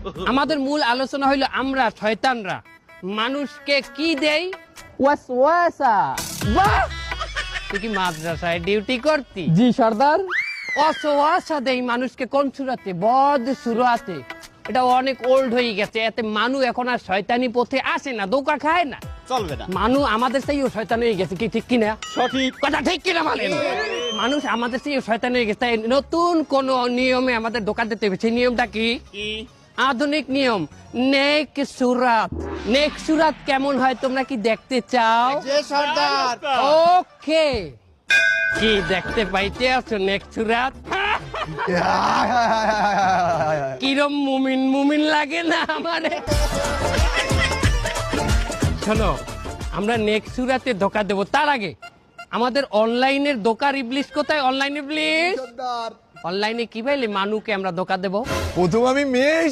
আমাদের মূল আলোচনা হইলো আমরা শয়তানরা মানুষকে কি দেই? ওয়াসওয়াসা। বাহ! তুই কি মাদ্রাসায় ডিউটি করতি? জি সর্দার। অসওয়াসা দেই মানুষকে কোন সুরাতে? বদ সুরাতে। এটা অনেক ওল্ড হয়ে গেছে, এতে মানু এখন আর শয়তানি পথে আসে না, ধোঁকা খায় না, চলবে না। মানু আমাদের চেয়েও শয়তান হয়ে গেছে, কি ঠিক কিনা? সঠিক কথা ঠিক কিনা বলেন? মানুষ আমাদের চেয়েও শয়তান হয়ে গেছে, তাই নতুন কোন নিয়মে আমাদের ধোঁকা দিতে হবে। সেই নিয়মটা কি? কি? আধুনিক নিয়ম, নেক সুরাত। নেক সুরাত কেমন হয় তোমরা কি দেখতে চাও? যে সর্দার। ওকে, কি দেখতে পাইতে আছো নেক সুরাত? কিরম মুমিন মুমিন লাগে না আমারে? শোনো, আমরা নেক্সট সুরাতে ধোকা দেবো, তার আগে আমাদের অনলাইনের ধোকার ইবলিশ কোথায়? অনলাইন ইবলিশ অনলাইনে কি পাইলে মানুকে আমরা ধোকা দেবো? প্রথম আমি মেয়ে